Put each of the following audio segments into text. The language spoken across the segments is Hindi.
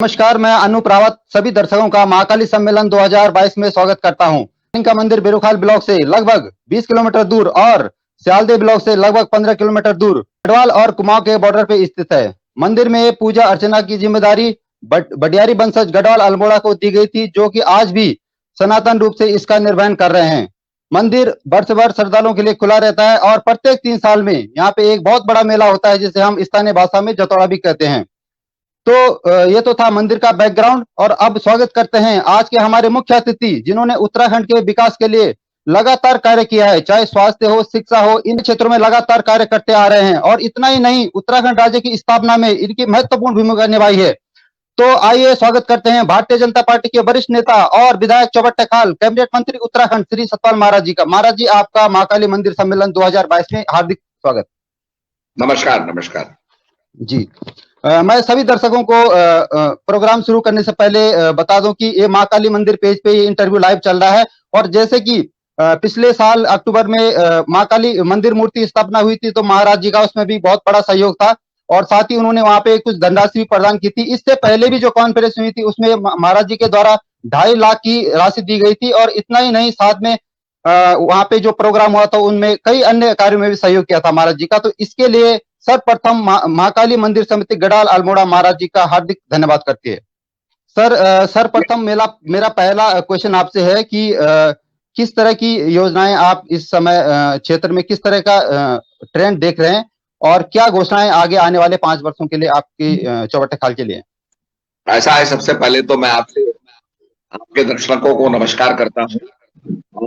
नमस्कार, मैं अनूप रावत सभी दर्शकों का महाकाली सम्मेलन 2022 में स्वागत करता हूं। का मंदिर बेरुखाल ब्लॉक से लगभग 20 किलोमीटर दूर और सियालदे ब्लॉक से लगभग 15 किलोमीटर दूर गढ़वाल और कुमाऊं के बॉर्डर पे स्थित है। मंदिर में पूजा अर्चना की जिम्मेदारी बडियारी वंशज गढ़वाल अल्मोड़ा को दी गई थी, जो कि आज भी सनातन रूप से इसका निर्वहन कर रहे हैं। मंदिर वर्ष भर श्रद्धालुओं के लिए खुला रहता है और प्रत्येक 3 साल में यहाँ पे एक बहुत बड़ा मेला होता है, जिसे हम स्थानीय भाषा में जतौड़ा भी कहते हैं। तो ये तो था मंदिर का बैकग्राउंड, और अब स्वागत करते हैं आज के हमारे मुख्य अतिथि, जिन्होंने उत्तराखंड के विकास के लिए लगातार कार्य किया है। चाहे स्वास्थ्य हो, शिक्षा हो, इन क्षेत्रों में लगातार कार्य करते आ रहे हैं। और इतना ही नहीं, उत्तराखंड राज्य की स्थापना में इनकी महत्वपूर्ण भूमिका निभाई है। तो आइए स्वागत करते हैं भारतीय जनता पार्टी के वरिष्ठ नेता और विधायक चौबट्टा-खाल, कैबिनेट मंत्री उत्तराखंड, श्री सतपाल महाराज जी का। महाराज जी, आपका महाकाली मंदिर सम्मेलन 2022 में हार्दिक स्वागत। नमस्कार। नमस्कार जी। मैं सभी दर्शकों को प्रोग्राम शुरू करने से पहले बता दूं कि ये महाकाली मंदिर पेज पे ये इंटरव्यू लाइव चल रहा है। और जैसे कि पिछले साल अक्टूबर में महाकाली मंदिर मूर्ति स्थापना हुई थी, तो महाराज जी का उसमें भी बहुत बड़ा सहयोग था, और साथ ही उन्होंने वहां पे कुछ धनराशि भी प्रदान की थी। इससे पहले भी जो कॉन्फ्रेंस हुई थी, उसमें महाराज जी के द्वारा 2.5 लाख की राशि दी गई थी। और इतना ही नहीं, साथ में वहां पे जो प्रोग्राम हुआ था, उनमें कई अन्य कार्यों में भी सहयोग किया था महाराज जी का। तो इसके लिए सर्वप्रथम महाकाली मंदिर समिति गढ़वाल अल्मोड़ा महाराज जी का हार्दिक धन्यवाद करती है। सर, सर्वप्रथम मेरा पहला क्वेश्चन आपसे है कि किस तरह की योजनाएं आप इस समय क्षेत्र में किस तरह का ट्रेंड देख रहे हैं, और क्या घोषणाएं आगे आने वाले 5 वर्षों के लिए आपकी चौबट्टा-खाल के लिए? ऐसा है, सबसे पहले तो मैं आपके दर्शकों को नमस्कार करता हूं।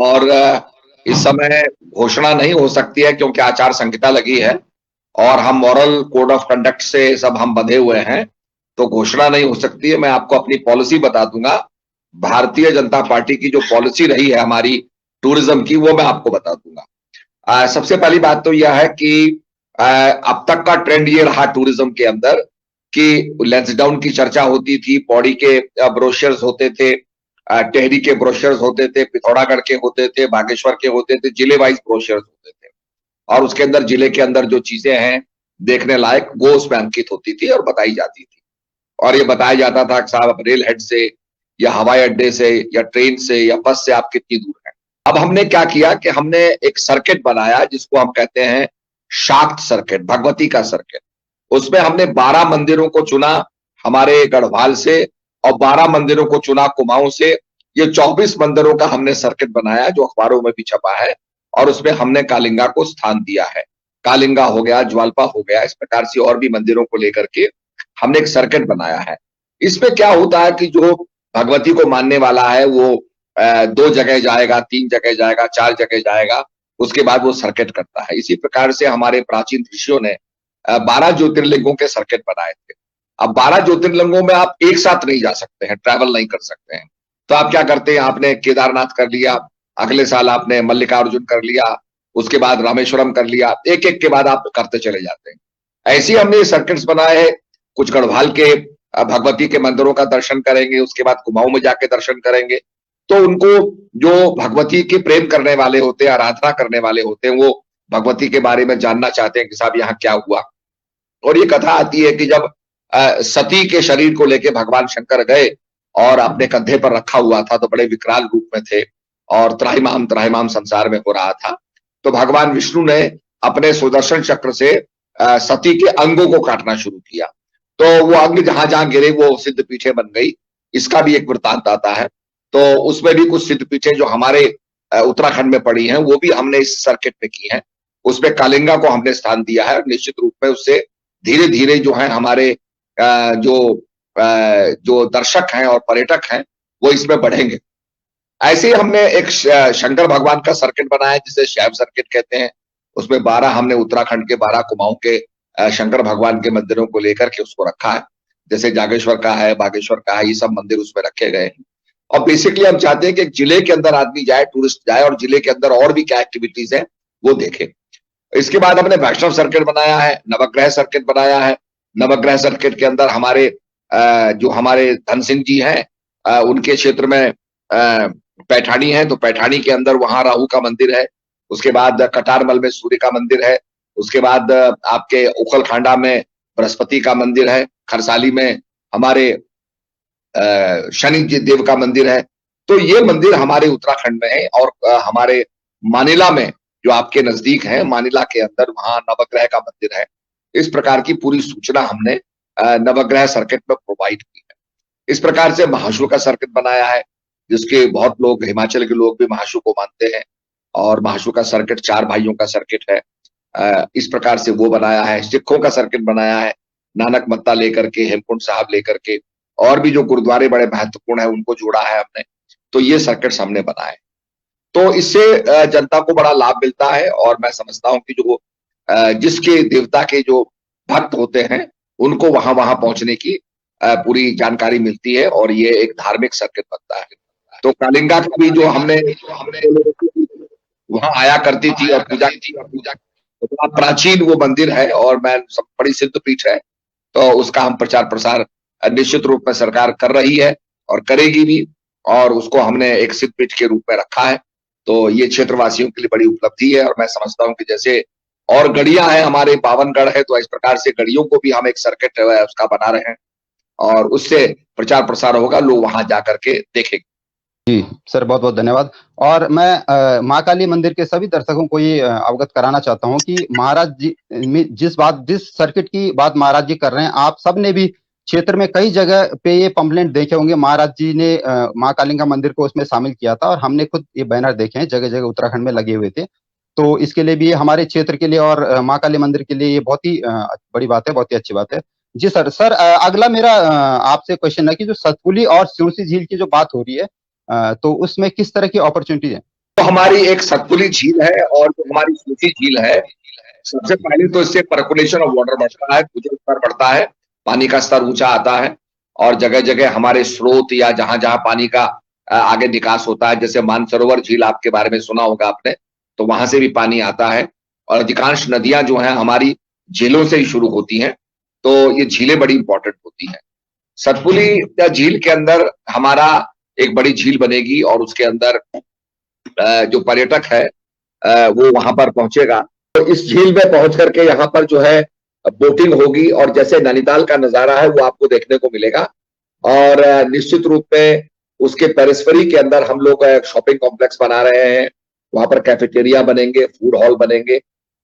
और इस समय घोषणा नहीं हो सकती है, क्योंकि आचार संहिता लगी है और हम मॉरल कोड ऑफ कंडक्ट से सब हम बंधे हुए हैं, तो घोषणा नहीं हो सकती है। मैं आपको अपनी पॉलिसी बता दूंगा। भारतीय जनता पार्टी की जो पॉलिसी रही है हमारी टूरिज्म की, वो मैं आपको बता दूंगा। सबसे पहली बात तो यह है कि अब तक का ट्रेंड ये रहा टूरिज्म के अंदर कि लैंसडाउन की चर्चा होती थी, पौड़ी के ब्रोशर्स होते थे, टेहरी के ब्रोशर्स होते थे, पिथौरागढ़ के होते थे, बागेश्वर के होते थे, जिले वाइज ब्रोशर्स होते थे, और उसके अंदर जिले के अंदर जो चीजें हैं देखने लायक, वो उसमें अंकित होती थी और बताई जाती थी। और ये बताया जाता था कि साहब रेल हेड से या हवाई अड्डे से या ट्रेन से या बस से आप कितनी दूर हैं। अब हमने क्या किया कि हमने एक सर्किट बनाया, जिसको हम कहते हैं शाक्त सर्किट, भगवती का सर्किट। उसमें हमने 12 मंदिरों को चुना हमारे गढ़वाल से, और 12 मंदिरों को चुना कुमाऊं से। ये 24 मंदिरों का हमने सर्किट बनाया, जो अखबारों में भी छपा है, और उसमें हमने कालिंगा को स्थान दिया है। कालिंगा हो गया, ज्वाल्पा हो गया, इस प्रकार से और भी मंदिरों को लेकर के हमने एक सर्किट बनाया है। इसमें क्या होता है कि जो भगवती को मानने वाला है, वो 2 जगह जाएगा, 3 जगह जाएगा, 4 जगह जाएगा, उसके बाद वो सर्किट करता है। इसी प्रकार से हमारे प्राचीन ऋषियों ने 12 ज्योतिर्लिंगों के सर्किट बनाए थे। अब 12 ज्योतिर्लिंगों में आप एक साथ नहीं जा सकते हैं, ट्रैवल नहीं कर सकते हैं। तो आप क्या करते हैं, आपने केदारनाथ कर लिया, अगले साल आपने मल्लिकार्जुन कर लिया, उसके बाद रामेश्वरम कर लिया, एक एक के बाद आप करते चले जाते हैं। ऐसे ही हमने सर्किट्स बनाए हैं। कुछ गढ़वाल के भगवती के मंदिरों का दर्शन करेंगे, उसके बाद कुमाऊं में जाके दर्शन करेंगे। तो उनको जो भगवती के प्रेम करने वाले होते हैं, आराधना करने वाले होते हैं, वो भगवती के बारे में जानना चाहते हैं कि साहब यहाँ क्या हुआ। और ये कथा आती है कि जब सती के शरीर को लेके भगवान शंकर गए और अपने कंधे पर रखा हुआ था, तो बड़े विकराल रूप में थे और त्राहिमाम त्राहिमाम संसार में हो रहा था। तो भगवान विष्णु ने अपने सुदर्शन चक्र से सती के अंगों को काटना शुरू किया। तो वो अंग जहां जहां गिरे वो सिद्ध पीठे बन गई। इसका भी एक वृत्तांत आता है। तो उसमें भी कुछ सिद्ध पीठे जो हमारे उत्तराखंड में पड़ी हैं, वो भी हमने इस सर्किट में की हैं। उसमें कालिंगा को हमने स्थान दिया है। निश्चित रूप में उससे धीरे धीरे जो है हमारे जो दर्शक हैं और पर्यटक हैं, वो इसमें बढ़ेंगे। ऐसे ही हमने एक शंकर भगवान का सर्किट बनाया, जिसे शैव सर्किट कहते हैं। उसमें 12 हमने उत्तराखंड के 12 कुमाऊं के शंकर भगवान के मंदिरों को लेकर के उसको रखा है। जैसे जागेश्वर का है, बागेश्वर का है, ये सब मंदिर उसमें रखे गए हैं। और बेसिकली हम चाहते हैं कि एक जिले के अंदर आदमी जाए, टूरिस्ट जाए, और जिले के अंदर और भी क्या एक्टिविटीज है वो देखे। इसके बाद हमने वैष्णव सर्किट बनाया है, नवग्रह सर्किट बनाया है। नवग्रह सर्किट के अंदर हमारे जो हमारे धन सिंह जी हैं, उनके क्षेत्र में पैठानी है, तो पैठानी के अंदर वहां राहु का मंदिर है। उसके बाद कटारमल में सूर्य का मंदिर है। उसके बाद आपके उखलखांडा में बृहस्पति का मंदिर है। खरसाली में हमारे शनि देव का मंदिर है। तो ये मंदिर हमारे उत्तराखंड में है और हमारे मानिला में जो आपके नजदीक है, मानिला के अंदर वहां नवग्रह का मंदिर है। इस प्रकार की पूरी सूचना हमने नवग्रह सर्किट में प्रोवाइड की है। इस प्रकार से महाशु का सर्किट बनाया है, जिसके बहुत लोग, हिमाचल के लोग भी महाशु को मानते हैं और महाशु का सर्किट 4 भाइयों का सर्किट है। इस प्रकार से वो बनाया है। सिखों का सर्किट बनाया है, नानक मत्ता लेकर के, हेमकुंड साहब लेकर के, और भी जो गुरुद्वारे बड़े महत्वपूर्ण है उनको जोड़ा है हमने। तो ये सर्किट्स हमने बनाए। तो इससे जनता को बड़ा लाभ मिलता है और मैं समझता हूं कि जो जिसके देवता के जो भक्त होते हैं उनको वहां वहां पहुंचने की पूरी जानकारी मिलती है और ये एक धार्मिक सर्किट बनता है। तो कालिंगा का भी जो हमने वहां आया करती थी और पूजा तो बड़ा प्राचीन वो मंदिर है और मैं सब बड़ी सिद्ध पीठ है। तो उसका हम प्रचार प्रसार निश्चित रूप में सरकार कर रही है और करेगी भी, और उसको हमने एक सिद्ध पीठ के रूप में रखा है। तो ये क्षेत्रवासियों के लिए बड़ी उपलब्धि है और मैं समझता हूँ कि जैसे और गढ़िया है, हमारे 52 गढ़ है, तो इस प्रकार से गढ़ियों को भी हम एक सर्किट उसका बना रहे हैं और उससे प्रचार प्रसार होगा, लोग वहां जाकर के देखेंगे। जी सर, बहुत बहुत धन्यवाद। और मैं माँ काली मंदिर के सभी दर्शकों को ये अवगत कराना चाहता हूँ कि महाराज जी जिस सर्किट की बात महाराज जी कर रहे हैं, आप सब ने भी क्षेत्र में कई जगह पे ये पंपलेट देखे होंगे। महाराज जी ने माँ कालिंगा मंदिर को उसमें शामिल किया था और हमने खुद ये बैनर देखे हैं, जगह जगह उत्तराखंड में लगे हुए थे। तो इसके लिए भी हमारे क्षेत्र के लिए और माँ काली मंदिर के लिए ये बहुत ही बड़ी बात है, बहुत ही अच्छी बात है। जी सर। सर अगला मेरा आपसे क्वेश्चन है कि जो सतपुली और सुरसी झील की जो बात हो रही है, तो उसमें किस तरह की अपॉर्चुनिटी है? तो हमारी एक सतपुली झील है और जो हमारी सूची झील है, सबसे पहले तो इससे पर्कुलेशन ऑफ वाटर बढ़ता है, भूजल स्तर बढ़ता है, पानी का स्तर ऊंचा आता है और जगह जगह हमारे स्रोत या जहां जहां पानी का आगे निकास होता है, जैसे मानसरोवर झील आपके बारे में सुना होगा आपने, तो वहां से भी पानी आता है और अधिकांश नदियां जो हैं हमारी झीलों से ही शुरू होती हैं। तो ये झीलें बड़ी इंपॉर्टेंट होती हैं। सतपुली झील के अंदर हमारा एक बड़ी झील बनेगी और उसके अंदर जो पर्यटक है वो वहां पर पहुंचेगा। तो इस झील में पहुंच करके यहाँ पर जो है बोटिंग होगी और जैसे नैनीताल का नजारा है वो आपको देखने को मिलेगा। और निश्चित रूप में उसके पेरिफेरी के अंदर हम लोग शॉपिंग कॉम्प्लेक्स बना रहे हैं, वहां पर कैफेटेरिया बनेंगे, फूड हॉल बनेंगे,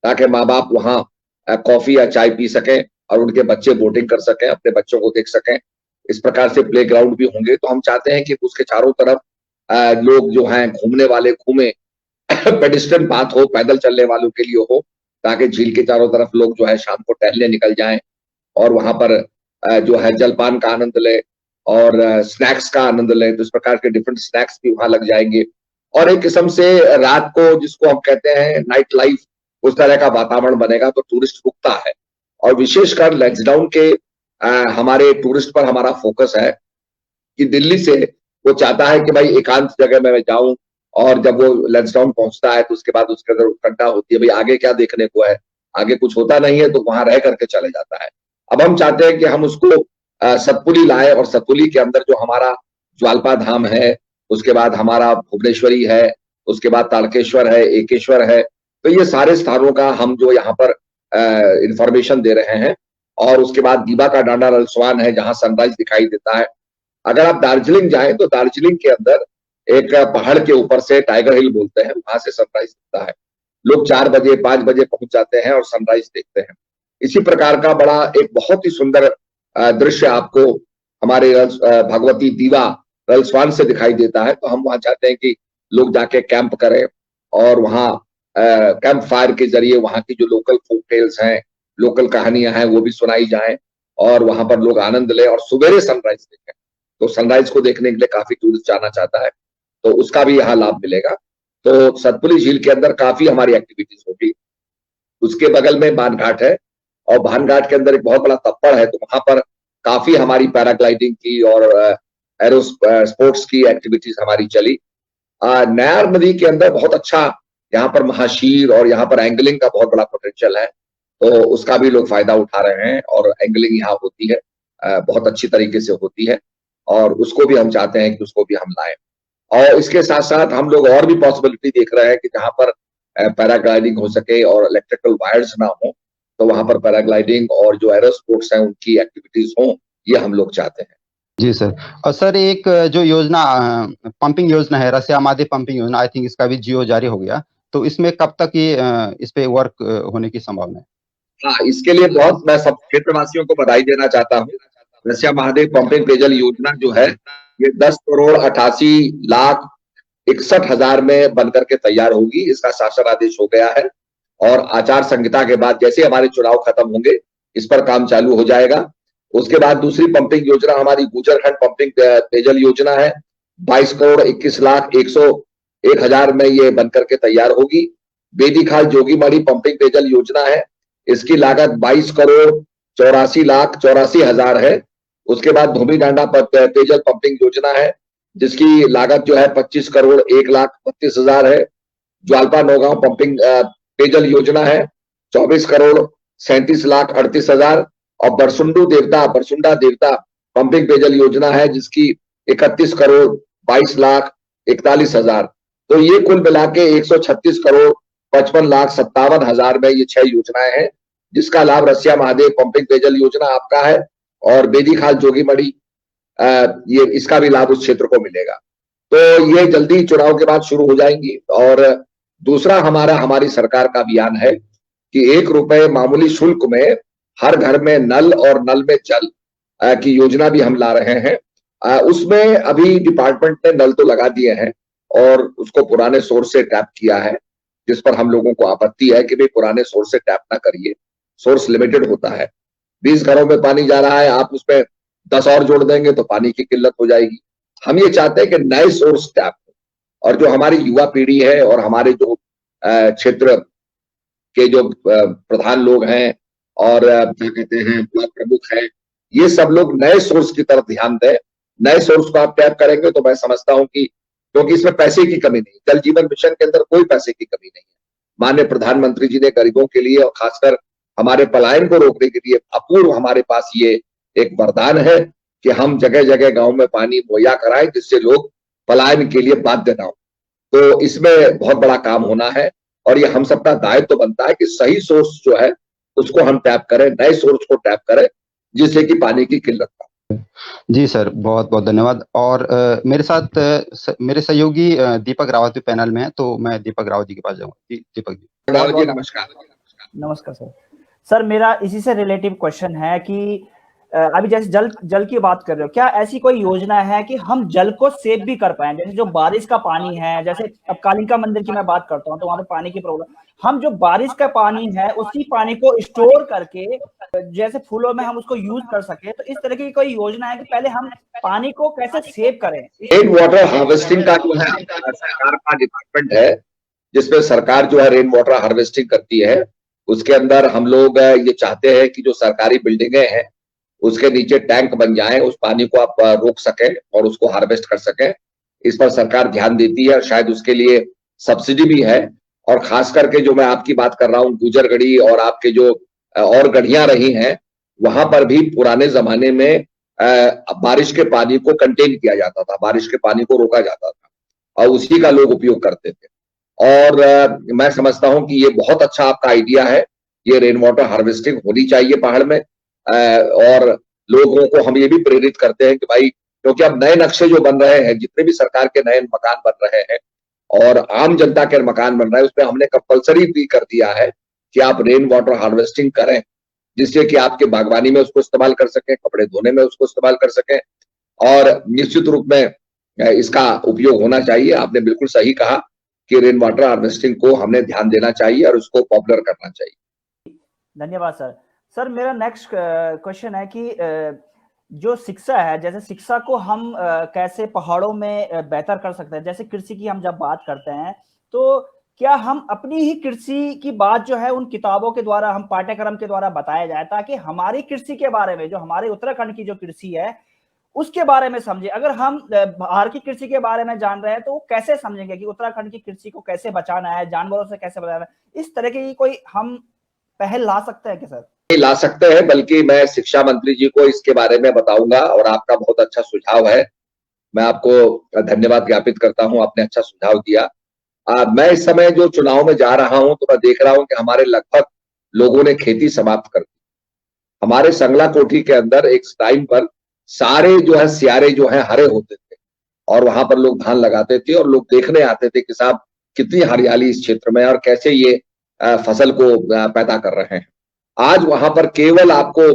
ताकि माँ बाप वहां कॉफी या चाय पी सकें और उनके बच्चे बोटिंग कर सकें, अपने बच्चों को देख सकें। इस प्रकार से प्ले ग्राउंड भी होंगे। तो हम चाहते हैं कि उसके चारों तरफ लोग जो हैं घूमने वाले घूमे, पेडिस्ट्रियन पाथ हो, पैदल चलने वालों के लिए हो, ताकि झील के चारों तरफ लोग जो है शाम को टहलने निकल जाएं और वहां पर जो है जलपान का आनंद ले और स्नैक्स का आनंद ले। तो इस प्रकार के डिफरेंट स्नैक्स भी वहां लग जाएंगे और एक किस्म से रात को जिसको हम कहते हैं नाइट लाइफ, उस तरह का वातावरण बनेगा। तो टूरिस्ट रुकता है और विशेषकर लैंसडाउन के हमारे टूरिस्ट पर हमारा फोकस है कि दिल्ली से वो चाहता है कि भाई एकांत जगह में मैं जाऊं, और जब वो लैंसडाउन पहुंचता है तो उसके बाद उसके अंदर उत्कंठा होती है, भाई आगे क्या देखने को है, आगे कुछ होता नहीं है, तो वहां रह करके चले जाता है। अब हम चाहते हैं कि हम उसको सतपुली लाए और सतपुली के अंदर जो हमारा ज्वाल्पा धाम है, उसके बाद हमारा भुवनेश्वरी है, उसके बाद ताड़केश्वर है, एकेश्वर है, तो ये सारे स्थानों का हम जो यहाँ पर इंफॉर्मेशन दे रहे हैं। और उसके बाद दीवा का डांडा रलसवान है जहां सनराइज दिखाई देता है। अगर आप दार्जिलिंग जाएं तो दार्जिलिंग के अंदर एक पहाड़ के ऊपर से टाइगर हिल बोलते हैं, वहां से सनराइज दिखता है। लोग 4 बजे 5 बजे पहुंच जाते हैं और सनराइज देखते हैं। इसी प्रकार का बड़ा एक बहुत ही सुंदर दृश्य आपको हमारे भगवती दीवा रलसवान से दिखाई देता है। तो हम वहां चाहते हैं कि लोग जाके कैंप करें और वहां कैंप फायर के जरिए वहां की जो लोकल फोक टेल्स हैं, लोकल कहानियां हैं, वो भी सुनाई जाएं और वहां पर लोग आनंद लें और सवेरे सनराइज देखें। तो सनराइज को देखने के लिए काफी टूरिस्ट जाना चाहता है, तो उसका भी यहाँ लाभ मिलेगा। तो सतपुली झील के अंदर काफी हमारी एक्टिविटीज होगी। उसके बगल में बानघाट है और बानघाट के अंदर एक बहुत बड़ा तप्पड़ है, तो वहां पर काफी हमारी पैराग्लाइडिंग की और एरो स्पोर्ट्स की एक्टिविटीज हमारी चली। नयार नदी के अंदर बहुत अच्छा यहाँ पर महाशीर और यहाँ पर एंगलिंग का बहुत बड़ा पोटेंशियल है, तो उसका भी लोग फायदा उठा रहे हैं और एंगलिंग यहाँ होती है, बहुत अच्छी तरीके से होती है और उसको भी हम चाहते हैं कि उसको भी हम लाएं। और इसके साथ साथ हम लोग और भी पॉसिबिलिटी देख रहे हैं कि जहां पर पैराग्लाइडिंग हो सके और इलेक्ट्रिकल वायर्स ना हो, तो वहां पर पैराग्लाइडिंग और जो एरो स्पोर्ट्स हैं उनकी एक्टिविटीज हों, ये हम लोग चाहते हैं। जी सर। और सर एक जो योजना पंपिंग योजना है, रसिया मादे पंपिंग योजना, आई थिंक इसका भी जियो जारी हो गया, तो इसमें कब तक ये इस पे वर्क होने की संभावना है? हाँ, इसके लिए बहुत मैं सब क्षेत्रवासियों को बधाई देना चाहता हूँ। रसिया महादेव पंपिंग पेयजल योजना जो है, ये 10,88,61,हजार में बनकर के तैयार होगी। इसका शासन आदेश हो गया है और आचार संहिता के बाद जैसे हमारे चुनाव खत्म होंगे, इस पर काम चालू हो जाएगा। उसके बाद दूसरी पंपिंग योजना हमारी गुजरखंड पंपिंग पेयजल योजना है। 22,21,01,01,000 में ये बनकर के तैयार होगी। बेदीखाल जोगीमढ़ी पंपिंग पेयजल योजना है, इसकी लागत 22,84,84,00,000 है। उसके बाद धोबी डांडा पेयजल पंपिंग योजना है, जिसकी लागत जो है 25,01,32,000 है। ज्वालपा नौगांव पंपिंग पेयजल योजना है, 24,37,38,000 और बरसुंडा देवता पंपिंग पेयजल योजना है, जिसकी 31,22,41,000। तो ये कुल मिला के 136,55,57,000 में ये 6 योजनाएं हैं, जिसका लाभ रसिया महादेव पंपिंग पेयजल योजना आपका है और बेदीखाल जोगीमढ़ी ये इसका भी लाभ उस क्षेत्र को मिलेगा। तो ये जल्दी चुनाव के बाद शुरू हो जाएंगी। और दूसरा हमारी सरकार का अभियान है कि ₹1 मामूली शुल्क में हर घर में नल और नल में जल की योजना भी हम ला रहे हैं। उसमें अभी डिपार्टमेंट ने नल तो लगा दिए हैं और उसको पुराने सोर्स से टैप किया है, जिस पर हम लोगों को आपत्ति है कि भाई पुराने सोर्स से टैप ना करिए, सोर्स लिमिटेड होता है। 20 घरों में पानी जा रहा है, आप उसमें 10 और जोड़ देंगे तो पानी की किल्लत हो जाएगी। हम ये चाहते हैं कि नए सोर्स टैप हो और जो हमारी युवा पीढ़ी है और हमारे जो क्षेत्र के जो प्रधान लोग हैं और क्या कहते हैं ब्लॉक प्रमुख हैं, ये सब लोग नए सोर्स की तरफ ध्यान दें। नए सोर्स को आप टैप करेंगे तो मैं समझता हूं कि क्योंकि इसमें पैसे की कमी नहीं, जल जीवन मिशन के अंदर कोई पैसे की कमी नहीं है। माननीय प्रधानमंत्री जी ने गरीबों के लिए और खासकर हमारे पलायन को रोकने के लिए अपूर्व हमारे पास ये एक वरदान है कि हम जगह जगह गांव में पानी मुहैया कराएं, जिससे लोग पलायन के लिए बाध्य ना हो। तो इसमें बहुत बड़ा काम होना है और ये हम सबका दायित्व तो बनता है कि सही सोर्स जो है उसको हम टैप करें, नए सोर्स को टैप करें, जिससे कि पानी की किल्लत ना हो। जी सर, बहुत बहुत धन्यवाद। और मेरे साथ मेरे सहयोगी दीपक रावत भी पैनल में है, तो मैं दीपक रावत जी के पास जाऊंगा। जी दीपक जी। रावत जी नमस्कार। नमस्कार सर। सर मेरा इसी से रिलेटिव क्वेश्चन है कि अभी जैसे जल की बात कर रहे हो, क्या ऐसी कोई योजना है कि हम जल को सेव भी कर पाए? जैसे जो बारिश का पानी है, जैसे अब कालिका मंदिर की मैं बात करता हूँ तो वहां पे पानी की प्रॉब्लम, हम जो बारिश का पानी है उसी पानी को स्टोर करके जैसे फूलों में हम उसको यूज कर सके, तो इस तरह की कोई योजना है कि पहले हम पानी को कैसे सेव करें? रेन वाटर हार्वेस्टिंग का जो है सरकार का डिपार्टमेंट है, जिसमें सरकार जो है रेन वाटर हार्वेस्टिंग करती है। उसके अंदर हम लोग ये चाहते हैं कि जो सरकारी बिल्डिंगें हैं उसके नीचे टैंक बन जाएं, उस पानी को आप रोक सकें और उसको हार्वेस्ट कर सकें। इस पर सरकार ध्यान देती है और शायद उसके लिए सब्सिडी भी है। और खास करके जो मैं आपकी बात कर रहा हूँ गुजरगढ़ी और आपके जो और गढ़ियां रही हैं, वहां पर भी पुराने जमाने में बारिश के पानी को कंटेन किया जाता था, बारिश के पानी को रोका जाता था और उसी का लोग उपयोग करते थे। और मैं समझता हूं कि ये बहुत अच्छा आपका आइडिया है, ये रेन वाटर हार्वेस्टिंग होनी चाहिए पहाड़ में। और लोगों को हम ये भी प्रेरित करते हैं कि भाई, क्योंकि अब नए नक्शे जो बन रहे हैं, जितने भी सरकार के नए मकान बन रहे हैं और आम जनता के मकान बन रहे हैं, उसमें हमने कंपलसरी भी कर दिया है कि आप रेन वाटर हार्वेस्टिंग करें, जिससे कि आपके बागवानी में उसको इस्तेमाल कर सकें, कपड़े धोने में उसको इस्तेमाल कर सकें और निश्चित रूप में इसका उपयोग होना चाहिए। आपने बिल्कुल सही कहा कि रेन वाटर हार्वेस्टिंग को हमने ध्यान देना चाहिए और उसको पॉपुलर करना चाहिए। धन्यवाद सर। सर मेरा नेक्स्ट क्वेश्चन है कि जो शिक्षा है, जैसे शिक्षा को हम कैसे पहाड़ों में बेहतर कर सकते हैं? जैसे कृषि की हम जब बात करते हैं तो क्या हम अपनी ही कृषि की बात जो है उन किताबों के द्वारा, हम पाठ्यक्रम के द्वारा बताया जाए, ताकि हमारी कृषि के बारे में, जो हमारे उत्तराखंड की जो कृषि है उसके बारे में समझे। अगर हम बाहर की कृषि के बारे में जान रहे हैं तो वो कैसे समझेंगे कि उत्तराखंड की कृषि को कैसे बचाना है, जानवरों से कैसे बचाना है? इस तरह की कोई हम पहल ला सकते हैं क्या सर? ला सकते हैं, बल्कि मैं शिक्षा मंत्री जी को इसके बारे में बताऊंगा और आपका बहुत अच्छा सुझाव है। मैं आपको धन्यवाद ज्ञापित करता हूं, आपने अच्छा सुझाव दिया। मैं इस समय जो चुनाव में जा रहा हूं तो मैं देख रहा हूं कि हमारे लगभग लोगों ने खेती समाप्त कर दी। हमारे संगला कोठी के अंदर एक टाइम पर सारे जो है सियारे जो है हरे होते थे और वहां पर लोग धान लगाते थे और लोग देखने आते थे कि साहब कितनी हरियाली इस क्षेत्र में और कैसे ये फसल को पैदा कर रहे हैं। आज वहां पर केवल आपको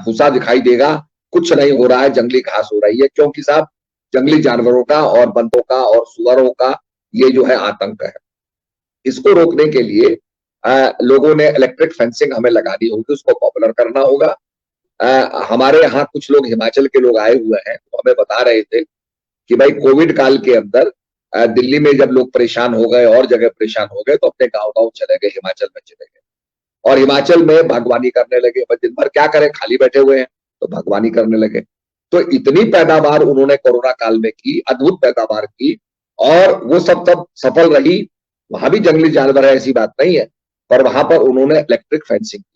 भूसा दिखाई देगा, कुछ नहीं हो रहा है, जंगली घास हो रही है, क्योंकि साहब जंगली जानवरों का और बंदरों का और सुअरों का ये जो है आतंक है। इसको रोकने के लिए लोगों ने इलेक्ट्रिक फेंसिंग हमें लगानी होगी, उसको पॉपुलर करना होगा। हमारे यहाँ कुछ लोग हिमाचल के लोग आए हुए हैं, तो हमें बता रहे थे कि भाई कोविड काल के अंदर दिल्ली में जब लोग परेशान हो गए और जगह परेशान हो गए तो अपने गांव-गांव चले गए, हिमाचल में चले गए और हिमाचल में बागवानी करने लगे। दिन भर क्या करें, खाली बैठे हुए हैं, तो बागवानी करने लगे। तो इतनी पैदावार उन्होंने कोरोना काल में की, अद्भुत पैदावार की और वो सब तब सफल रही। वहां भी जंगली जानवर है, ऐसी बात नहीं है, पर वहां पर उन्होंने इलेक्ट्रिक फेंसिंग की।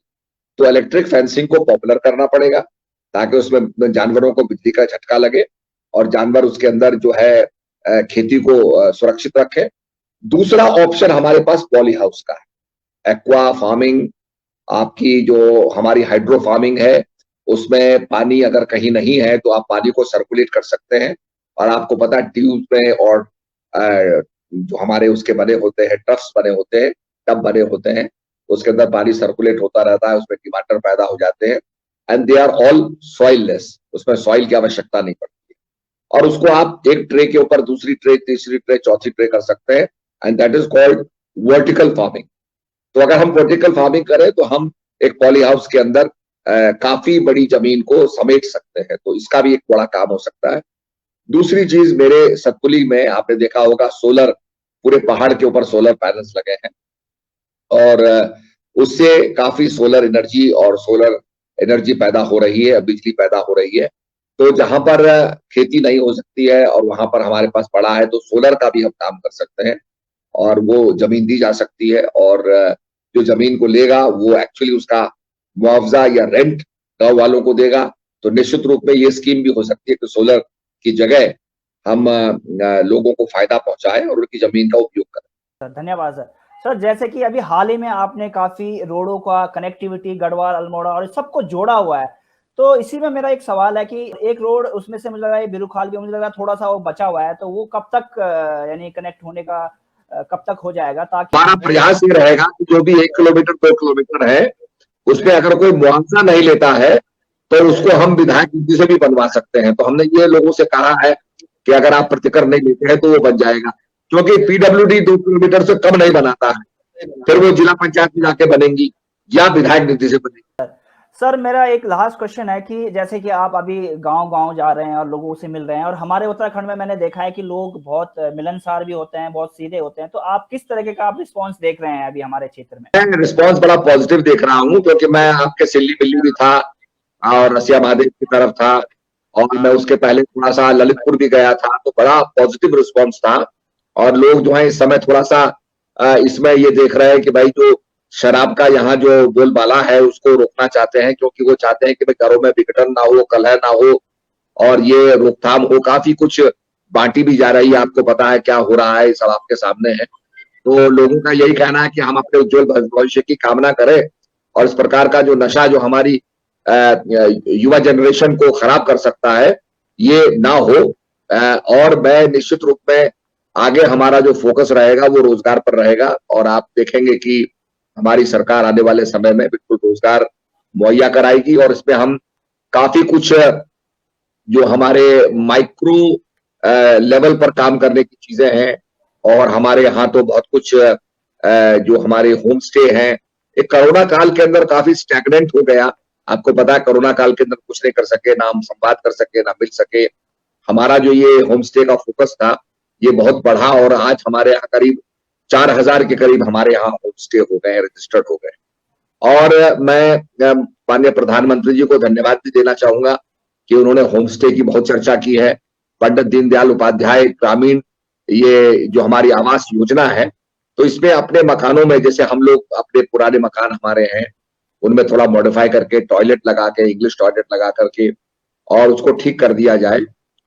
तो इलेक्ट्रिक फेंसिंग को पॉपुलर करना पड़ेगा ताकि उसमें जानवरों को बिजली का झटका लगे और जानवर उसके अंदर जो है खेती को सुरक्षित रखे। दूसरा ऑप्शन हमारे पास पॉली हाउस का है, एक्वा फार्मिंग, आपकी जो हमारी हाइड्रो फार्मिंग है, उसमें पानी अगर कहीं नहीं है तो आप पानी को सर्कुलेट कर सकते हैं और आपको पता है ट्यूब में और जो हमारे उसके बने होते हैं, ट्रफ्स बने होते हैं, टब बने होते हैं, उसके अंदर पानी सर्कुलेट होता रहता है, उसमें टमाटर पैदा हो जाते हैं and they are all soilless, उसमें सॉइल की आवश्यकता नहीं पड़ती और उसको आप एक ट्रे के ऊपर दूसरी ट्रे, तीसरी ट्रे, चौथी ट्रे कर सकते हैं and that is called vertical farming. तो अगर हम वर्टिकल फार्मिंग करें तो हम एक पॉली हाउस के अंदर काफी बड़ी जमीन को समेट सकते हैं, तो इसका भी एक बड़ा काम हो सकता है। दूसरी चीज, मेरे सतपुली में आपने देखा होगा सोलर, पूरे पहाड़ के ऊपर सोलर पैनल्स लगे हैं और उससे काफी सोलर एनर्जी और सोलर एनर्जी पैदा हो रही है, बिजली पैदा हो रही है। तो जहां पर खेती नहीं हो सकती है और वहां पर हमारे पास पड़ा है तो सोलर का भी हम काम कर सकते हैं और वो जमीन दी जा सकती है और जो जमीन को लेगा वो एक्चुअली उसका मुआवजा या रेंट गांव वालों को देगा। तो निश्चित रूप में ये स्कीम भी हो सकती है कि सोलर की जगह हम लोगों को फायदा पहुंचाएं और उनकी जमीन का उपयोग करें। धन्यवाद सर। सर जैसे कि अभी हाल ही में आपने काफी रोडों का कनेक्टिविटी गढ़वाल, अल्मोड़ा और सबको जोड़ा हुआ है, तो इसी में मेरा एक सवाल है कि एक रोड उसमें से मुझे लग रहा है बिरुखाल भी मुझे लग रहा है थोड़ा सा वो बचा हुआ है, तो वो कब तक यानी कनेक्ट होने का कब तक हो जाएगा? ताकि हमारा प्रयास ये रहेगा कि जो भी 1 किलोमीटर 2 किलोमीटर है उसमें अगर कोई मुआवजा नहीं लेता है तो उसको हम विधायक निधि से भी बनवा सकते हैं। तो हमने ये लोगों से कहा है कि अगर आप प्रतिकर नहीं लेते हैं तो वो बन जाएगा, क्योंकि पीडब्ल्यूडी 2 किलोमीटर से कम नहीं बनाता है, फिर वो जिला पंचायत में जाके बनेंगी या विधायक निधि से बनेगी। सर मेरा एक लास्ट क्वेश्चन है कि जैसे कि आप अभी गांव-गांव जा रहे हैं और लोगों से मिल रहे हैं और हमारे उत्तराखंड में मैंने देखा है कि लोग बहुत मिलनसार भी होते हैं, बहुत सीधे होते हैं, तो आप किस तरीके का आप रिस्पांस देख रहे हैं अभी हमारे क्षेत्र में? मैं रिस्पांस बड़ा पॉजिटिव देख रहा हूँ, क्योंकि मैं आपके सिल्ली-बिल्ली भी था और रसिया महादेव की तरफ था और मैं उसके पहले थोड़ा सा ललितपुर भी गया था, तो बड़ा पॉजिटिव रिस्पांस था और लोग जो है इस समय थोड़ा सा इसमें ये देख रहे हैं कि भाई जो शराब का यहाँ जो बोलबाला है उसको रोकना चाहते हैं, क्योंकि वो चाहते हैं कि भाई घरों में विघटन ना हो, कलह ना हो और ये रोकथाम हो। काफी कुछ बांटी भी जा रही है, आपको पता है क्या हो रहा है, सब आपके सामने है। तो लोगों का यही कहना है कि हम अपने उज्जवल भविष्य की कामना करें और इस प्रकार का जो नशा जो हमारी युवा जनरेशन को खराब कर सकता है ये ना हो। और मैं निश्चित रूप में आगे हमारा जो फोकस रहेगा वो रोजगार पर रहेगा और आप देखेंगे कि हमारी सरकार आने वाले समय में बिल्कुल रोजगार मुहैया कराएगी और इसमें हम काफी कुछ जो हमारे माइक्रो लेवल पर काम करने की चीजें हैं और हमारे यहाँ तो बहुत कुछ जो हमारे होम स्टे हैं, एक कोरोना काल के अंदर काफी स्टैग्नेंट हो गया। आपको पता है कोरोना काल के अंदर कुछ नहीं कर सके, ना हम संवाद कर सके, ना मिल सके। हमारा जो ये होम स्टे का फोकस था ये बहुत बढ़ा और आज हमारे यहाँ करीब 4000 के करीब हमारे यहाँ होम स्टे हो गए, रजिस्टर्ड हो गए। और मैं माननीय प्रधानमंत्री जी को धन्यवाद भी देना चाहूंगा कि उन्होंने होम स्टे की बहुत चर्चा की है। पंडित दीनदयाल उपाध्याय ग्रामीण ये जो हमारी आवास योजना है, तो इसमें अपने मकानों में जैसे हम लोग अपने पुराने मकान हमारे हैं उनमें थोड़ा मॉडिफाई करके टॉयलेट लगा के, इंग्लिश टॉयलेट लगा करके और उसको ठीक कर दिया जाए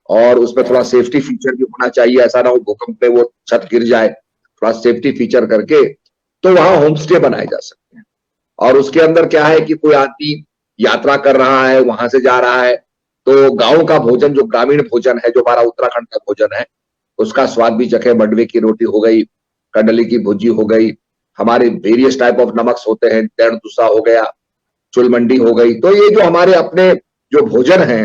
और उसमें थोड़ा सेफ्टी फीचर भी होना चाहिए, ऐसा ना हो भूकंप में वो छत गिर जाए, थोड़ा सेफ्टी फीचर करके तो वहां होम स्टे बनाए जा सकते हैं। और उसके अंदर क्या है कि कोई आदमी यात्रा कर रहा है, वहां से जा रहा है तो गांव का भोजन, जो ग्रामीण भोजन है, जो हमारा उत्तराखंड का भोजन है, उसका स्वाद भी चखे। मंडवे की रोटी हो गई, कंडली की भुजी हो गई, हमारे वेरियस टाइप ऑफ नमक्स होते हैं, टेढ़ दूसा हो गया, चुलमंडी हो गई। तो ये जो हमारे अपने जो भोजन है,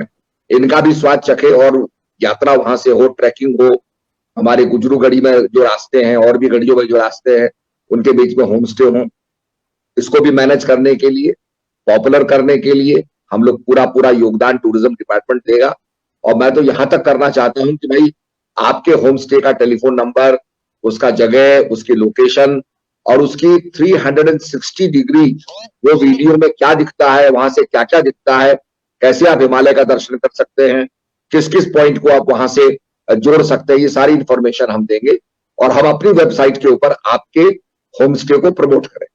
इनका भी स्वाद चखे और यात्रा वहां से हो, ट्रैकिंग हो, हमारे गुजरू गढ़ी में जो रास्ते हैं और भी गढ़ियों में जो रास्ते हैं उनके बीच में होम स्टे हो, इसको भी मैनेज करने के लिए, पॉपुलर करने के लिए हम लोग पूरा योगदान टूरिज्म डिपार्टमेंट देगा। और मैं तो यहां तक करना चाहता हूं कि भाई आपके होम स्टे का टेलीफोन नंबर, उसका जगह, उसकी लोकेशन और उसकी 360 डिग्री वो वीडियो में क्या दिखता है, वहां से क्या क्या दिखता है, कैसे आप हिमालय का दर्शन कर सकते हैं, किस किस पॉइंट को आप वहां से जोड़ सकते हैं, ये सारी इंफॉर्मेशन हम देंगे और हम अपनी वेबसाइट के ऊपर आपके होम स्टे को प्रमोट करें,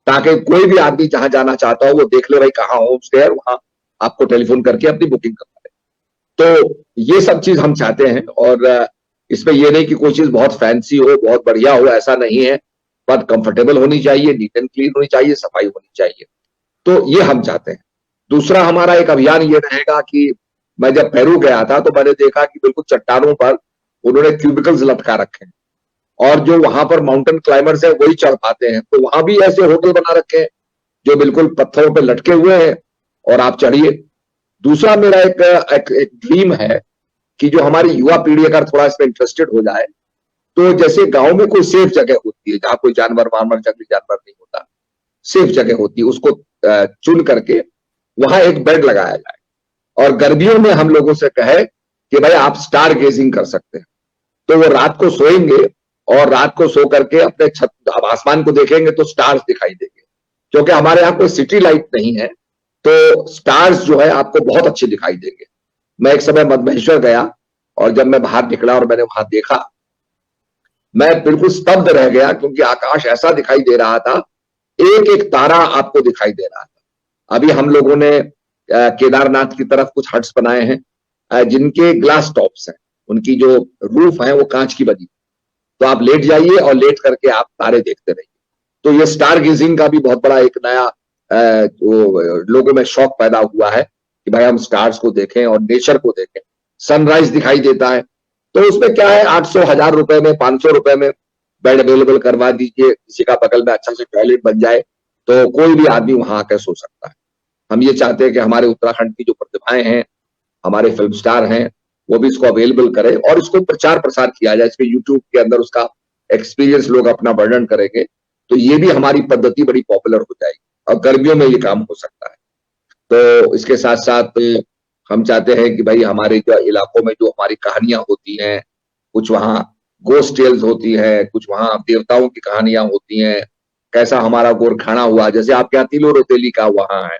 ताकि कोई भी आदमी जहां जाना चाहता हो वो देख ले भाई कहाँ होम स्टे है, वहां आपको टेलीफोन करके अपनी बुकिंग करवा दे। तो ये सब चीज हम चाहते हैं और इसमें ये नहीं कि कोई चीज बहुत फैंसी हो, बहुत बढ़िया हो, ऐसा नहीं है, पर कंफर्टेबल होनी चाहिए, नीट एंड क्लीन होनी चाहिए, सफाई होनी चाहिए। तो ये हम चाहते हैं। दूसरा हमारा एक अभियान ये रहेगा कि मैं जब पेरू गया था तो मैंने देखा कि बिल्कुल चट्टानों पर उन्होंने क्यूबिकल्स लटका रखे हैं और जो वहां पर माउंटेन क्लाइंबर्स है वही चढ़ पाते हैं, तो वहां भी ऐसे होटल बना रखे हैं जो बिल्कुल पत्थरों पे लटके हुए हैं और आप चढ़िए। दूसरा मेरा एक ड्रीम है कि जो हमारी युवा पीढ़ी अगर थोड़ा इसमें इंटरेस्टेड हो जाए, तो जैसे गांव में कोई सेफ जगह होती है जहां कोई जानवर वानवर, जंगली जानवर नहीं होता, सेफ जगह होती है, उसको चुन करके वहां एक बेड लगाया जाए और गर्मियों में हम लोगों से कहे कि भाई आप स्टार गेजिंग कर सकते हैं। तो वो रात को सोएंगे और रात को सो करके अपने छत, अब आसमान को देखेंगे तो स्टार्स दिखाई देंगे, क्योंकि हमारे यहाँ कोई सिटी लाइट नहीं है, तो स्टार्स जो है आपको बहुत अच्छे दिखाई देंगे। मैं एक समय मधमेश्वर गया और जब मैं बाहर निकला और मैंने वहां देखा, मैं बिल्कुल स्तब्ध रह गया, क्योंकि आकाश ऐसा दिखाई दे रहा था, एक एक तारा आपको दिखाई दे रहा था। अभी हम लोगों ने केदारनाथ की तरफ कुछ हट्स बनाए हैं जिनके ग्लास टॉप्स हैं, उनकी जो रूफ है वो कांच की बनी, तो आप लेट जाइए और लेट करके आप तारे देखते रहिए। तो ये स्टार गेजिंग का भी बहुत बड़ा एक नया लोगों में शौक पैदा हुआ है कि भाई हम स्टार्स को देखें और नेचर को देखें। सनराइज दिखाई देता है, तो उसमें क्या है, 800-1000 रुपए में, 500 रुपए में बेड अवेलेबल करवा दीजिए, किसी का बगल में अच्छा से टॉयलेट बन जाए तो कोई भी आदमी वहां आकर सो सकता है। हम ये चाहते हैं कि हमारे उत्तराखंड की जो प्रतिभाएं हैं, हमारे फिल्म स्टार हैं, वो भी इसको अवेलेबल करें और इसको प्रचार प्रसार किया जाए, इसके यूट्यूब के अंदर उसका एक्सपीरियंस लोग अपना वर्णन करेंगे, तो ये भी हमारी पद्धति बड़ी पॉपुलर हो जाएगी और गर्मियों में ये काम हो सकता है। तो इसके साथ साथ हम चाहते हैं कि भाई हमारे जो इलाकों में जो हमारी कहानियां होती हैं, कुछ वहाँ गोस्ट टेल्स होती है, कुछ वहाँ देवताओं की कहानियां होती हैं, कैसा हमारा गोरखाना हुआ, जैसे आपके यहाँ तिलो रोतेली का वहां है,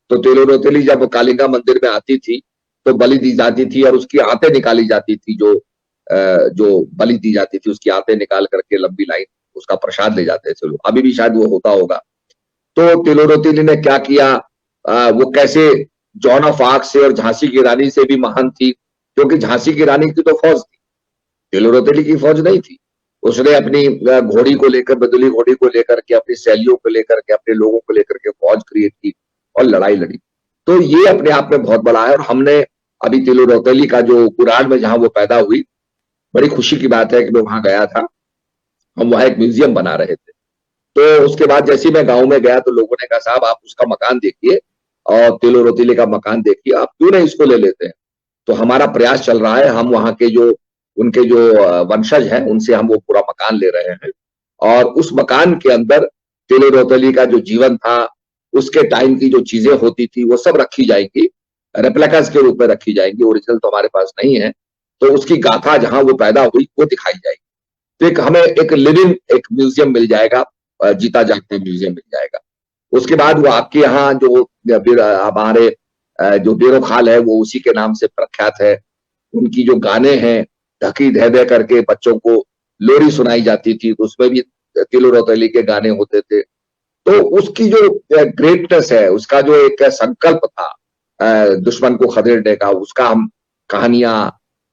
तो तिलो रोतेली जब कालिका मंदिर में आती थी तो बलि दी जाती थी और उसकी आंतें निकाली जाती थी, जो बलि दी जाती थी उसकी आंतें निकाल करके लंबी लाइन उसका प्रसाद ले जाते थे लोग, अभी भी शायद वो होता होगा। तो तिलो रोतेली ने क्या किया, वो कैसे जॉन ऑफ आर्क से और झांसी की रानी से भी महान थी, क्योंकि झांसी की रानी की तो फौज थी, तिलो रोतेली की फौज नहीं थी। उसने अपनी घोड़ी को लेकर, बदुली घोड़ी को लेकर के, अपनी सैलियों को लेकर के, अपने लोगों को लेकर के फौज क्रिएट की और लड़ाई लड़ी। तो ये अपने आप में बहुत बड़ा है और हमने अभी तिलो रोतेली का जो कुरान में जहां वो पैदा हुई, बड़ी खुशी की बात है कि मैं वहां गया था, हम वहां एक म्यूजियम बना रहे थे। तो उसके बाद जैसे मैं गांव में गया तो लोगों ने कहा साहब आप उसका मकान देखिए और तिलो रोतेली का मकान देखिए, आप क्यों नहीं इसको ले लेते हैं। तो हमारा प्रयास चल रहा है, हम वहां के जो उनके जो वंशज हैं उनसे हम वो पूरा मकान ले रहे हैं और उस मकान के अंदर तिलो रोतेली का जो जीवन था, उसके टाइम की जो चीजें होती थी वो सब रखी जाएंगी, रेप्लिकास के रूप में रखी जाएंगी, ओरिजिनल तो हमारे पास नहीं है। तो उसकी गाथा जहां वो पैदा हुई वो दिखाई जाएगी, तो एक हमें एक लिविंग एक म्यूजियम मिल जाएगा, जीता जागता म्यूजियम मिल जाएगा। उसके बाद वो आपके यहाँ जो हमारे जो बेरो खाल है वो उसी के नाम से प्रख्यात है, उनकी जो गाने हैं ढकी धे धे करके बच्चों को लोरी सुनाई जाती थी, तो उसमें भी तिलो रोतेली के गाने होते थे। तो उसकी जो ग्रेटनेस है, उसका जो एक संकल्प था दुश्मन को खदेड़ने का, उसका हम कहानियां,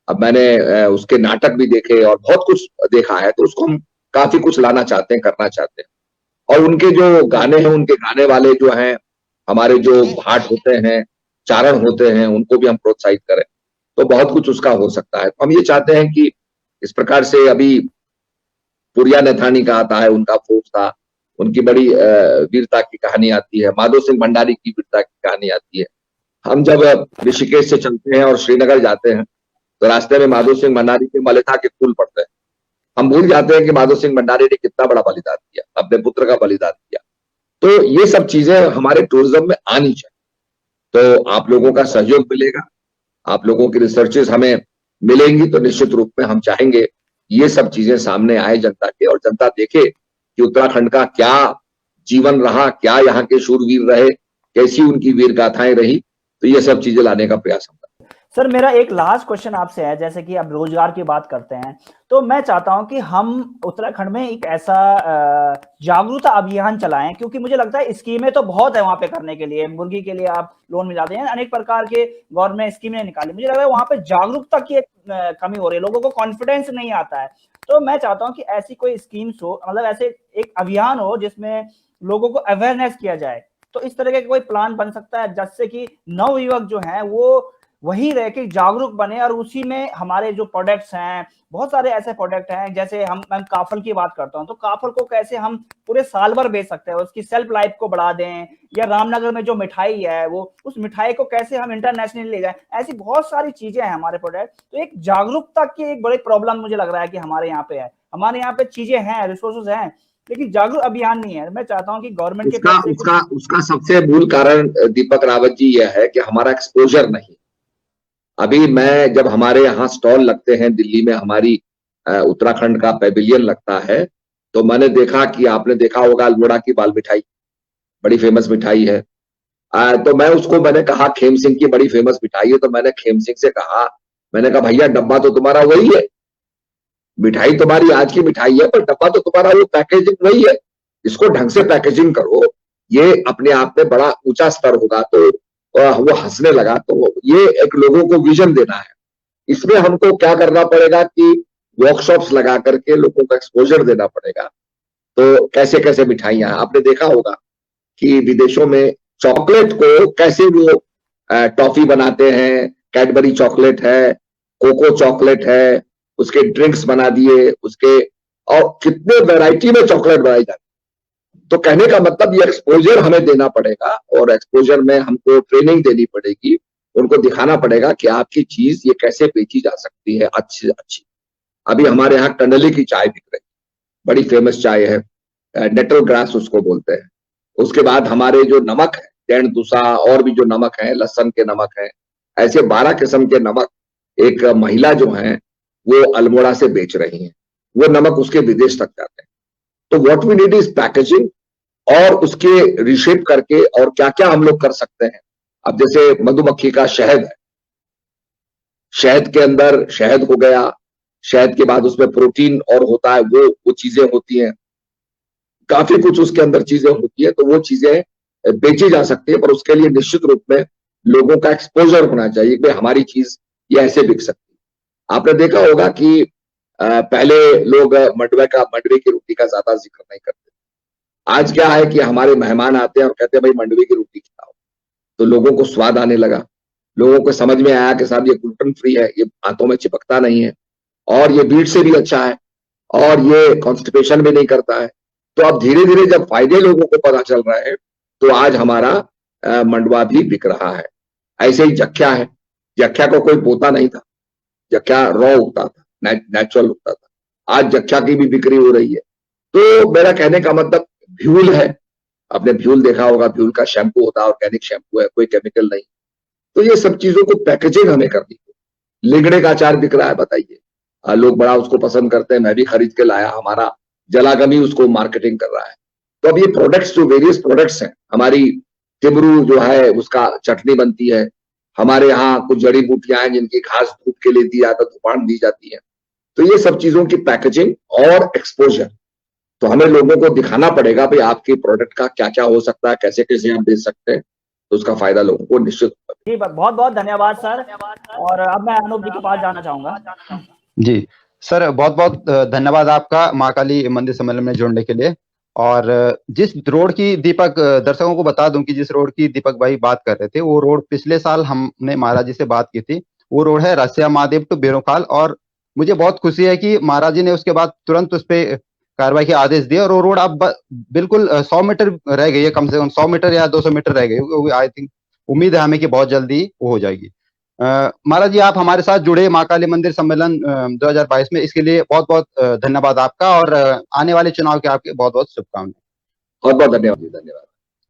अब मैंने उसके नाटक भी देखे और बहुत कुछ देखा है, तो उसको हम काफी कुछ लाना चाहते हैं, करना चाहते हैं। और उनके जो गाने हैं, उनके गाने वाले जो हैं, हमारे जो भाट होते हैं, चारण होते हैं उनको भी हम प्रोत्साहित करें, तो बहुत कुछ उसका हो सकता है। तो हम ये चाहते हैं कि इस प्रकार से अभी पुरिया नथानी का आता है, उनका फौज था, उनकी बड़ी वीरता की कहानी आती है, माधो सिंह भंडारी की वीरता की कहानी आती है। हम जब ऋषिकेश से चलते हैं और श्रीनगर जाते हैं तो रास्ते में माधो सिंह भंडारी के मलेथा के फूल पड़ते हैं। हम भूल जाते हैं कि माधो सिंह भंडारी ने कितना बड़ा बलिदान दिया, अपने पुत्र का बलिदान दिया। तो ये सब चीजें हमारे टूरिज्म में आनी चाहिए। तो आप लोगों का सहयोग मिलेगा, आप लोगों की रिसर्चेस हमें मिलेंगी, तो निश्चित रूप में हम चाहेंगे ये सब चीजें सामने आए जनता के, और जनता देखे कि उत्तराखंड का क्या जीवन रहा, क्या यहाँ के शूरवीर रहे, कैसी उनकी वीर गाथाएं रही। तो ये सब चीजें लाने का प्रयास हम करें। सर मेरा एक लास्ट क्वेश्चन आपसे है, जैसे कि अब रोजगार की बात करते हैं, तो मैं चाहता हूं कि हम उत्तराखंड में एक ऐसा जागरूकता अभियान चलाएं, क्योंकि मुझे लगता है स्कीमें तो बहुत है वहां पे करने के लिए, मुर्गी के लिए आप लोन मिल जाते हैं, अनेक प्रकार के गवर्नमेंट स्कीमें निकाली, मुझे लग रहा है वहां पे जागरूकता की एक कमी हो रही है, लोगों को कॉन्फिडेंस नहीं आता है। तो मैं चाहता हूँ कि ऐसी कोई स्कीम्स हो, मतलब ऐसे एक अभियान हो जिसमें लोगों को अवेयरनेस किया जाए। तो इस तरह का कोई प्लान बन सकता है जिससे कि नवयुवक जो हैं वो वही रह के जागरूक बने, और उसी में हमारे जो प्रोडक्ट्स हैं, बहुत सारे ऐसे प्रोडक्ट हैं, जैसे मैं काफल की बात करता हूं, तो काफल को कैसे हम पूरे साल भर बेच सकते हैं, उसकी सेल्फ लाइफ को बढ़ा दें, या रामनगर में जो मिठाई है वो उस मिठाई को कैसे हम इंटरनेशनल ले जाएं, ऐसी बहुत सारी चीजें हैं हमारे प्रोडक्ट। तो एक जागरूकता की एक बड़ी प्रॉब्लम मुझे लग रहा है कि हमारे यहाँ पे है, हमारे यहाँ पे चीजें हैं, रिसोर्सेज हैं, लेकिन जागरूक अभियान नहीं है। मैं चाहता हूं कि गवर्नमेंट के उसका सबसे मूल कारण दीपक रावत जी यह है कि हमारा एक्सपोजर नहीं। अभी मैं जब हमारे यहाँ स्टॉल लगते हैं दिल्ली में, हमारी उत्तराखंड का पेविलियन लगता है, तो मैंने देखा कि आपने देखा होगा अल्मोड़ा की बाल मिठाई, बड़ी फेमस मिठाई है। तो मैंने कहा खेम सिंह की बड़ी फेमस मिठाई है, तो मैंने खेम सिंह से कहा, मैंने कहा भैया डब्बा तो तुम्हारा वही है, मिठाई तुम्हारी आज की मिठाई है, पर डब्बा तो तुम्हारा वो पैकेजिंग वही है, इसको ढंग से पैकेजिंग करो, ये अपने आप में बड़ा ऊंचा स्तर होगा। तो वो हंसने लगा। तो ये एक लोगों को विजन देना है, इसमें हमको क्या करना पड़ेगा कि वर्कशॉप्स लगा करके लोगों को एक्सपोजर देना पड़ेगा। तो कैसे कैसे मिठाइयां, आपने देखा होगा कि विदेशों में चॉकलेट को कैसे वो टॉफी बनाते हैं, कैडबरी चॉकलेट है, कोको चॉकलेट है, उसके ड्रिंक्स बना दिए उसके, और कितने वैरायटी में चॉकलेट बनाई जाती। तो कहने का मतलब ये एक्सपोजर हमें देना पड़ेगा, और एक्सपोजर में हमको ट्रेनिंग देनी पड़ेगी, उनको दिखाना पड़ेगा कि आपकी चीज ये कैसे बेची जा सकती है अच्छी अच्छी। अभी हमारे यहाँ कंडली की चाय बिक रही, बड़ी फेमस चाय है, नेटल ग्रास उसको बोलते हैं। उसके बाद हमारे जो नमक है, जैन दूसा और भी जो नमक है, लहसुन के नमक है, ऐसे 12 किस्म के नमक एक महिला जो है वो अल्मोड़ा से बेच रही है, वो नमक उसके विदेश तक जाते हैं। तो what we need is packaging, और उसके रिशेप करके, और क्या क्या हम लोग कर सकते हैं। अब जैसे मधुमक्खी का शहद है, शहद के अंदर शहद हो गया, शहद के बाद उसमें प्रोटीन और होता है, वो चीजें होती हैं, काफी कुछ उसके अंदर चीजें होती है, तो वो चीजें बेची जा सकती है, पर उसके लिए निश्चित रूप में लोगों का एक्सपोजर होना चाहिए कि हमारी चीज ये ऐसे बिक सकती है। आपने देखा होगा कि पहले लोग मंडवे की रोटी का ज्यादा जिक्र नहीं करते। आज क्या है कि हमारे मेहमान आते हैं और कहते हैं भाई मंडवे की रोटी खिलाओ, तो लोगों को स्वाद आने लगा, लोगों को समझ में आया कि साहब ये ग्लूटेन फ्री है, ये हाथों में चिपकता नहीं है, और ये बीट से भी अच्छा है, और ये कॉन्स्टिपेशन भी नहीं करता है। तो अब धीरे धीरे जब फायदे लोगों को पता चल रहा है, तो आज हमारा मंडवा भी बिक रहा है। ऐसे ही जख्या है, जख्या को कोई पोता नहीं था, जख्या रॉ उगता था, नेचुरल उगता था, आज जख्या की भी बिक्री हो रही है। तो मेरा कहने का मतलब भ्यूल है, आपने भ्यूल देखा होगा, भ्यूल का शैम्पू होता है, ऑर्गेनिक शैम्पू है, कोई केमिकल नहीं। तो ये सब चीजों को पैकेजिंग हमें करनी है। लिगड़े का अचार बिक रहा है, बताइए, लोग बड़ा उसको पसंद करते हैं, मैं भी खरीद के लाया, हमारा जलागमी उसको मार्केटिंग कर रहा है। तो अब ये प्रोडक्ट्स जो वेरियस प्रोडक्ट्स हैं, हमारी टिबरू जो है उसका चटनी बनती है, हमारे यहाँ कुछ जड़ी बूटियां हैं जिनकी घास धूप के लिए दी जाता, धूपान दी जाती है। तो ये सब चीजों की पैकेजिंग और एक्सपोजर, तो हमें लोगों को दिखाना पड़ेगा भाई आपके प्रोडक्ट का क्या क्या हो सकता है, कैसे कैसे आप बेच सकते हैं, तो उसका फायदा लोगों को निश्चित होगा। जी बहुत बहुत धन्यवाद सर, और अब मैं अनूप जी के पास जाना चाहूंगा। जी सर, बहुत बहुत धन्यवाद आपका महाकाली मंदिर सम्मेलन में जुड़ने के लिए। और जिस रोड की दीपक दर्शकों को बता दूं कि जिस रोड की दीपक भाई बात कर रहे थे, वो रोड पिछले साल हमने महाराज जी से बात की थी। वो रोड है रसिया महादेव टू बेरोखाल, और मुझे बहुत खुशी है कि महाराज जी ने उसके बाद तुरंत उस पर कार्रवाई के आदेश दिए, और वो रोड अब बिल्कुल 100 मीटर रह गई है, कम से कम 100 मीटर या 200 मीटर रह गई। आई थिंक, उम्मीद है हमें कि बहुत जल्दी वो हो जाएगी। महाराज जी, आप हमारे साथ जुड़े मां काली मंदिर सम्मेलन 2022 में, इसके लिए बहुत बहुत धन्यवाद आपका, और आने वाले चुनाव के आपके बहुत बहुत शुभकामनाएं। बहुत बहुत धन्यवाद जी, धन्यवाद।